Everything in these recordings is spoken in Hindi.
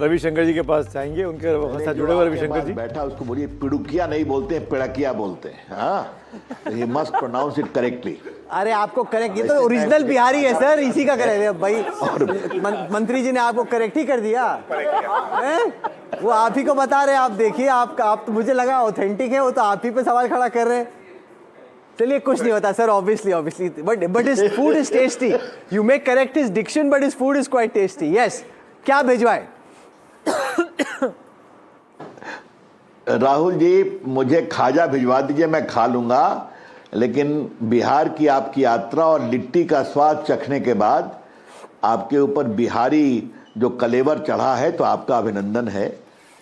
रविशंकर जी के पास जाएंगे, उनके साथ जुड़े हुए रविशंकर जी बैठा, उसको बोलिए पिड़ुकिया नहीं बोलते हैं, पिड़किया बोलते हैं। हाँ, ये मस्ट प्रोनाउंस इट करेक्टली। अरे आपको करेक्ट, ये तो ओरिजिनल बिहारी है सर, इसी का करेक्ट भाई। मंत्री जी ने आपको करेक्ट ही कर दिया है? वो आप ही को बता रहे हैं, आप देखिए, आप तो मुझे लगा ऑथेंटिक है, वो तो आप ही पे सवाल खड़ा कर रहे हैं। चलिए कुछ नहीं होता sir, obviously but his food is tasty. You may correct his diction but his food is quite tasty. Yes, क्या भिजवाए? राहुल जी, मुझे खाजा भिजवा दीजिए, मैं खा लूंगा, लेकिन बिहार की आपकी यात्रा और लिट्टी का स्वाद चखने के बाद आपके ऊपर बिहारी जो कलेवर चढ़ा है, तो आपका अभिनंदन है।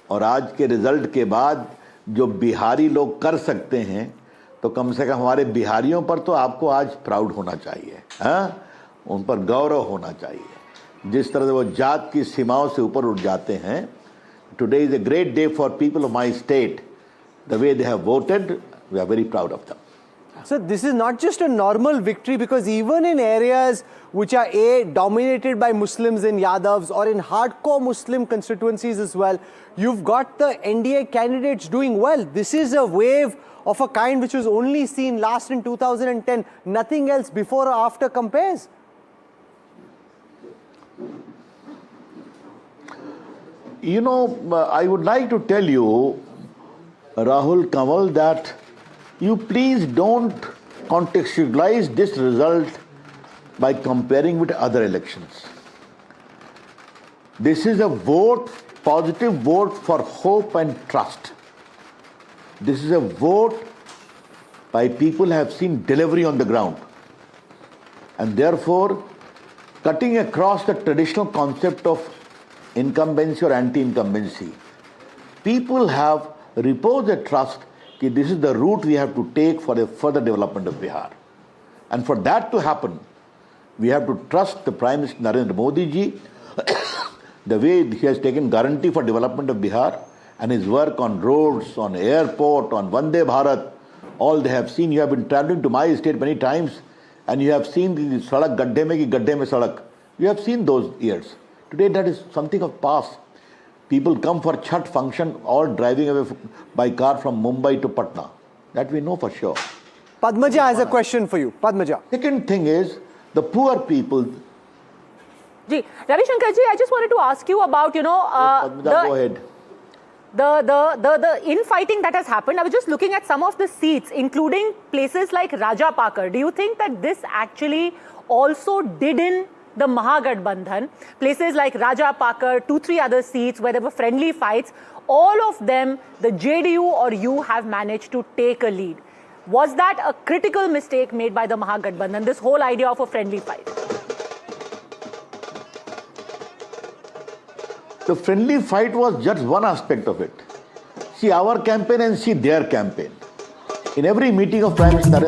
और आज के रिजल्ट के बाद जो बिहारी लोग कर सकते हैं, तो कम से कम हमारे बिहारियों पर तो आपको आज प्राउड होना चाहिए। हाँ, उन पर गौरव होना चाहिए। जिस तरह से वो जात की सीमाओं से ऊपर उठ जाते हैं। Today is a great day for people of my state. The way they have voted, we are very proud of them. So this is not just a normal victory, because even in areas which are dominated by Muslims and Yadavs, or in hardcore Muslim constituencies as well, you've got the NDA candidates doing well. This is a wave of a kind which was only seen last in 2010. Nothing else before or after compares. You know, I would like to tell you, Rahul Kanwal, that you please don't contextualize this result by comparing with other elections. This is a vote, positive vote for hope and trust. This is a vote by people who have seen delivery on the ground. And therefore, cutting across the traditional concept of incumbency or anti-incumbency, people have reposed a trust that this is the route we have to take for the further development of Bihar. And for that to happen, we have to trust the Prime Minister Narendra Modi ji, the way he has taken guarantee for development of Bihar, and his work on roads, on airport, on Vande Bharat. All they have seen. You have been traveling to my state many times, and you have seen the sadak gadde mein ki gadde mein sadak. You have seen those years. Today that is something of past. People come for Chhath function, all driving away by car from Mumbai to Patna. That we know for sure. Padmaja has a question for you. Padmaja. Second thing is the poor people. Ji, Ravi Shankar ji, I just wanted to ask you about, Padmaja, go ahead. The infighting that has happened. I was just looking at some of the seats, including places like Rajapakar. Do you think that this actually also did in the Mahagathbandhan? Places like Rajapakar, 2-3 other seats where there were friendly fights, all of them, the JDU or you have managed to take a lead. Was that a critical mistake made by the Mahagathbandhan, this whole idea of a friendly fight? The friendly fight was just one aspect of it. See our campaign and see their campaign. In every meeting of Prime Minister.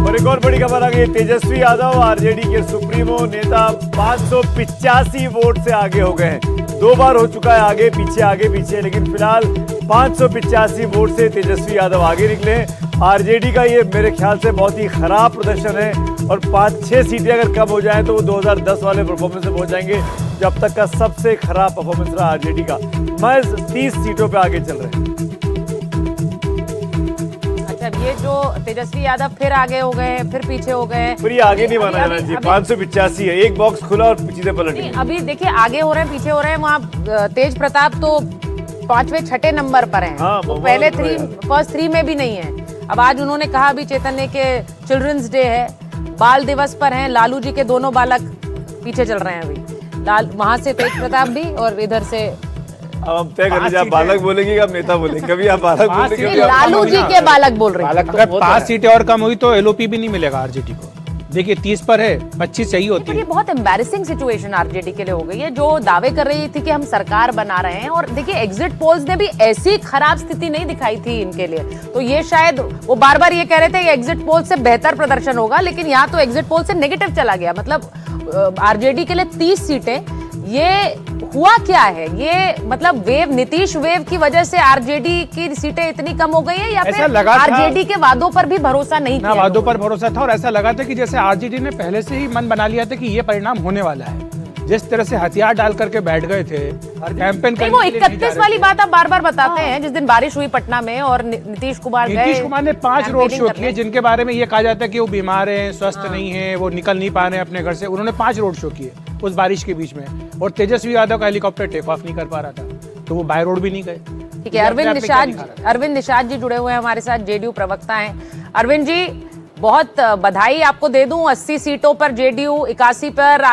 और एक और बड़ी खबर आ गई, तेजस्वी यादव आरजेडी के सुप्रीमो नेता 585 वोट से आगे हो गए हैं। 2 बार हो चुका है आगे पीछे, लेकिन फिलहाल 585 वोट से तेजस्वी यादव आगे निकले हैं। आरजेडी का ये मेरे ख्याल से बहुत ही खराब प्रदर्शन है, और 5-6 सीटें अगर कम हो जाएं तो वो 2010 वाले परफॉर्मेंस से पहुंच जाएंगे, जब तक का सबसे खराब परफॉर्मेंस रहा आरजेडी का। महज 30 सीटों पे आगे चल रहे हैं। ये जो तेजस्वी यादव फिर आगे हो गए, फिर पीछे हो गए, फिर ये आगे नहीं माना जाना चाहिए। 585 है, एक बॉक्स खुला और चीजें पलट गई। अभी देखिए आगे हो रहे हैं, पीछे हो रहे हैं। वहाँ तेज प्रताप तो 5वें-6ठे नंबर पर हैं। हाँ, वो पहले फर्स्ट 3 में भी नहीं है। अब आज उन्होंने कहा भी चैतन्य के चिल्ड्रंस डे है, बाल दिवस पर हैं, लालू जी के दोनों बालक पीछे चल रहे हैं अभी। वहां से तेज प्रताप भी और इधर से अब हम तय कर लीजिए, आप बालक बोलेंगे या नेता बोलेंगे? कभी आप बालक बोलेंगे, लालू जी के बालक बोल रहे हैं। अगर 5 सीटें और कम हुई तो एलओपी भी नहीं मिलेगा आरजेडी को। देखिए 30 पर है, 25 सही होती है। ये बहुत एम्बैरेसिंग सिचुएशन आरजेडी के लिए हो गई है, जो दावे कर रही थी कि हम सरकार बना रहे हैं। और देखिए एग्जिट पोल्स ने भी ऐसी खराब स्थिति नहीं दिखाई थी इनके लिए। तो ये शायद वो बार बार ये कह रहे थे कि एग्जिट पोल से बेहतर प्रदर्शन होगा, लेकिन यहाँ तो एग्जिट पोल से नेगेटिव चला गया। मतलब आरजेडी के लिए 30 सीटें, ये हुआ क्या है? ये मतलब वेव, नीतीश वेव की वजह से आरजेडी की सीटें इतनी कम हो गई है, या फिर आरजेडी के वादों पर भी भरोसा नहीं किया? वादों पर भरोसा था, और ऐसा लगा था कि जैसे आरजेडी ने पहले से ही मन बना लिया था कि ये परिणाम होने वाला है। जिस तरह से हथियार डाल करके बैठ गए थे कैंपेन नहीं, वो 31 वाली बात आप बार बार बताते हैं। जिस दिन बारिश हुई पटना में और नीतीश कुमार ने 5 रोड शो किए जिनके बारे में ये कहा जाता है कि वो बीमार हैं, स्वस्थ नहीं है, वो निकल नहीं पा रहे हैं अपने घर से। उन्होंने 5 रोड शो किए उस बारिश के बीच में, और तेजस्वी यादव का हेलीकॉप्टर टेक ऑफ नहीं कर पा रहा था, तो वो बाय रोड भी नहीं गए। ठीक है, अरविंद निषाद जी जुड़े हुए हैं हमारे साथ, जेडीयू प्रवक्ता हैं। अरविंद जी, बहुत बधाई आपको दे दूं, 80 सीटों पर जेडीयू, 81 पर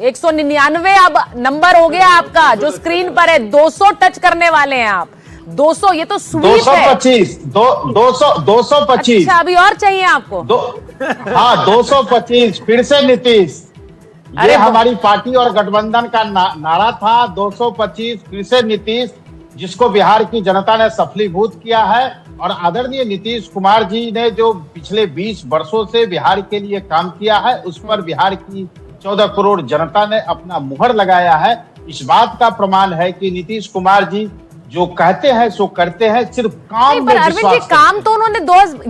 199 अब नंबर हो गया आपका, जो स्क्रीन पर है। 200 टच करने वाले हैं आप। 200, ये तो स्वीप है। 225। अच्छा, अभी और चाहिए आपको? हाँ, 225 फिर से नीतीश। ये हमारी पार्टी और गठबंधन का नारा था, 225 फिर से नीतीश, जिसको बिहार की जनता ने सफलीभूत किया है। और आदरणीय नीतीश कुमार जी ने जो पिछले 20 वर्षों से बिहार के लिए काम किया है, उस पर बिहार की 14 करोड़ जनता ने अपना मुहर लगाया है। इस बात का प्रमाण है कि नीतीश कुमार जी जो कहते हैं सो करते हैं, सिर्फ काम में अरविंद जी, काम तो उन्होंने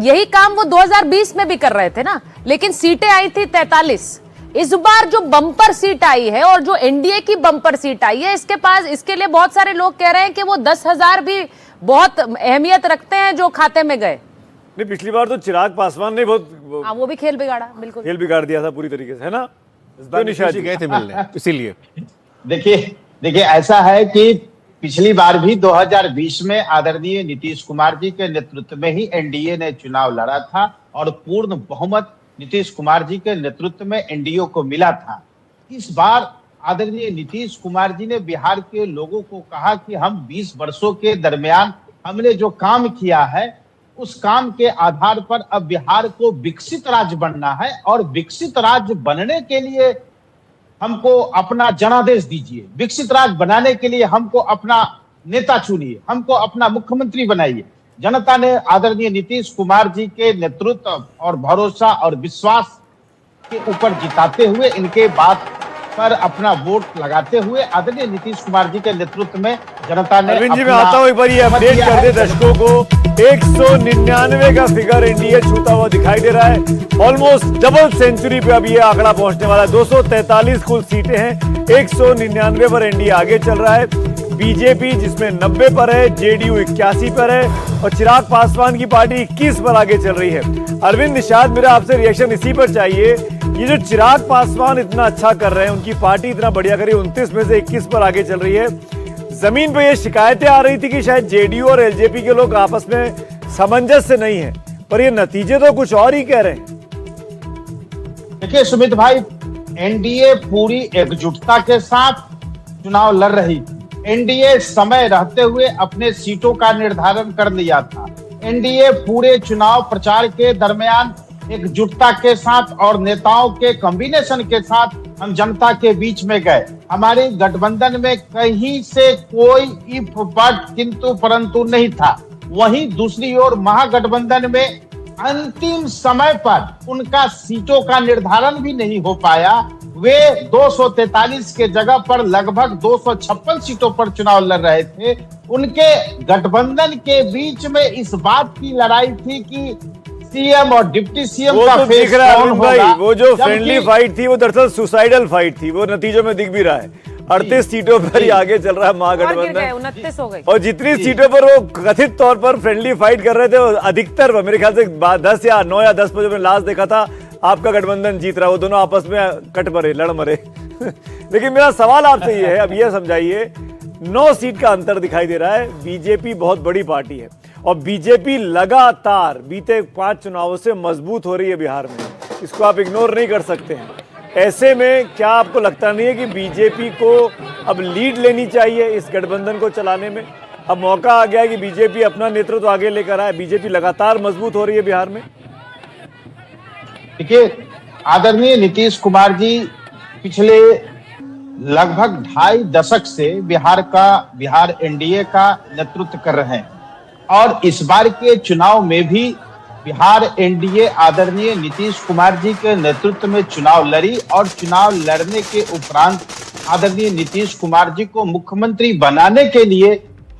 यही काम वो 2020 में भी कर रहे थे ना, लेकिन सीटें आई थी 43। इस बार जो बम्पर सीट आई है और जो एनडीए की बम्पर सीट आई है, इसके लिए बहुत सारे लोग कह रहे हैं कि वो 10,000 भी बहुत अहमियत रखते हैं जो खाते में गए। नहीं, पिछली बार तो चिराग पासवान ने बहुत वो भी खेल बिगाड़ा, बिल्कुल खेल बिगाड़ दिया था पूरी तरीके से, है ना? इस बार निषाद जी गए थे मिलने, इसीलिए। देखिए ऐसा है कि पिछली बार भी 2020 में आदरणीय नीतीश कुमार जी के नेतृत्व में ही एनडीए ने चुनाव लड़ा था और पूर्ण बहुमत नीतीश कुमार जी के नेतृत्व में एनडीए को मिला था। इस बार आदरणीय नीतीश कुमार जी ने बिहार के लोगों को कहा कि हम 20 वर्षों के दरमियान हमने जो काम किया है, उस काम के आधार पर अब बिहार को विकसित राज्य बनना है, और विकसित राज्य बनने के लिए हमको अपना जनादेश दीजिए। विकसित राज्य बनाने के लिए हमको अपना नेता चुनिए, हमको अपना मुख्यमंत्री बनाइए। जनता ने आदरणीय नीतीश कुमार जी के नेतृत्व और भरोसा और विश्वास के ऊपर जिताते हुए, इनके बात पर अपना वोट लगाते हुए आदरणीय नीतीश कुमार जी के नेतृत्व में जनता ने। अरविंद जी, मैं आता हूं, एक बार ये अपडेट कर दे दर्शकों को। 199 का फिगर एनडीए छूता हुआ दिखाई दे रहा है। ऑलमोस्ट डबल सेंचुरी पे अब ये आंकड़ा पहुंचने वाला है। 243 कुल सीटें हैं, 199 पर एनडीए आगे चल रहा है। बीजेपी जिसमें 90 पर है, जेडीयू 81 पर है, और चिराग पासवान की पार्टी 21 पर आगे चल रही है। अरविंद निषाद, मेरा आपसे रिएक्शन इसी पर चाहिए। ये जो चिराग पासवान इतना अच्छा कर रहे हैं, उनकी पार्टी इतना बढ़िया करी, 29 में से 21 पर आगे चल रही है। जमीन पे ये शिकायतें आ रही थी कि शायद जेडीयू और एलजेपी के लोग आपस में सामंजस्य नहीं है, पर ये नतीजे तो कुछ और ही कह रहे हैं। देखिए सुमित भाई, एनडीए पूरी एकजुटता के साथ चुनाव लड़ रही थी। एनडीए समय रहते हुए अपने सीटों का निर्धारण कर लिया था। एनडीए पूरे चुनाव प्रचार के दरमियान एकजुटता के साथ और नेताओं के कॉम्बिनेशन के साथ हम जनता के बीच में गए। हमारे गठबंधन में कहीं से कोई इफ बट किंतु परंतु नहीं था। वहीं दूसरी ओर महागठबंधन में अंतिम समय पर उनका सीटों का निर्धारण भी नहीं हो पाया। वे 243 के जगह पर लगभग 256 सीटों पर चुनाव लड़ रहे थे। उनके गठबंधन के बीच में इस बात की लड़ाई थी कि सीएम और डिप्टी सीएम का तो फेस दिख रहा है कौन अरविंद भाई, होगा। वो जो फ्रेंडली फाइट थी वो दरअसल सुसाइडल फाइट थी, वो नतीजों में दिख भी रहा है। 38 सीटों पर ही आगे चल रहा है महागठबंधन, 29 हो गई। और जितनी सीटों पर वो कथित तौर पर फ्रेंडली फाइट कर रहे थे, वो अधिकतर मेरे ख्याल से 10 या 9 या 10 पर जो मैंने लास्ट देखा था, आपका गठबंधन जीत रहा है। वो दोनों आपस में कट मरे, लड़ मरे। लेकिन मेरा सवाल आपसे ये है, अब ये समझाइए, 9 सीट का अंतर दिखाई दे रहा है। बीजेपी बहुत बड़ी पार्टी है और बीजेपी लगातार बीते 5 चुनावों से मजबूत हो रही है बिहार में, इसको आप इग्नोर नहीं कर सकते हैं। ऐसे में क्या आपको लगता नहीं है कि बीजेपी को अब लीड लेनी चाहिए इस गठबंधन को चलाने में? अब मौका आ गया है कि बीजेपी अपना नेतृत्व आगे लेकर आए। बीजेपी लगातार मजबूत हो रही है बिहार में। देखिए, आदरणीय नीतीश कुमार जी पिछले लगभग 2.5 दशक से बिहार एनडीए का नेतृत्व कर रहे हैं, और इस बार के चुनाव में भी बिहार एनडीए आदरणीय नीतीश कुमार जी के नेतृत्व में चुनाव लड़ी, और चुनाव लड़ने के उपरांत आदरणीय नीतीश कुमार जी को मुख्यमंत्री बनाने के लिए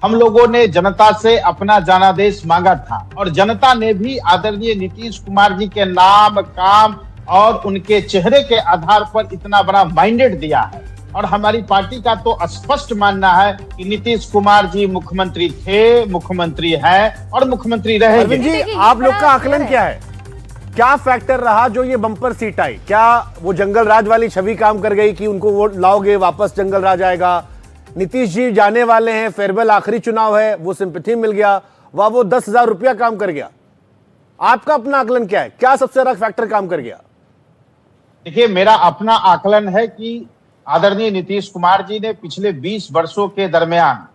हम लोगों ने जनता से अपना जनादेश मांगा था, और जनता ने भी आदरणीय नीतीश कुमार जी के नाम, काम और उनके चेहरे के आधार पर इतना बड़ा माइंडेड दिया है। और हमारी पार्टी का तो स्पष्ट मानना है कि नीतीश कुमार जी मुख्यमंत्री थे, मुख्यमंत्री हैं और मुख्यमंत्री अरविंद रहेंगे। जी, देखिए, आप लोग का बड़ा आकलन है। क्या है? क्या फैक्टर रहा जो ये बम्पर सीट आई? क्या वो जंगल राज वाली छवि काम कर गई कि उनको वोट लाओगे वापस जंगल राज आएगा? नीतीश जी जाने वाले हैं, फेयरवेल आखिरी चुनाव है, वो सिंपैथी मिल गया, वाह वो 10,000 रुपया काम कर गया। आपका अपना आकलन क्या है? क्या सबसे बड़ा फैक्टर काम कर गया? देखिए, मेरा अपना आकलन है कि आदरणीय नीतीश कुमार जी ने पिछले 20 वर्षों के दरमियान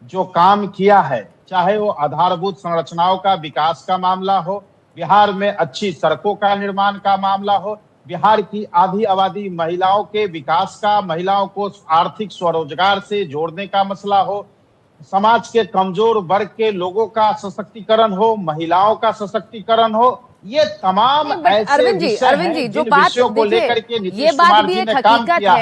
जो काम किया है, चाहे वो आधारभूत संरचनाओं का विकास का मामला हो, बिहार में अच्छी सड़कों का निर्माण का मामला हो, बिहार की आधी आबादी महिलाओं के विकास का, महिलाओं को आर्थिक स्वरोजगार से जोड़ने का मसला हो, समाज के कमजोर वर्ग के लोगों का सशक्तिकरण हो, महिलाओं का सशक्तिकरण हो, ये तमाम नहीं, बट ऐसे अरविंद जी, विषय हैं जो जिन बात विषयों को देखिए, लेकर के ये नीतीश बात कुमार भी जी एक ने काम हकीकत किया है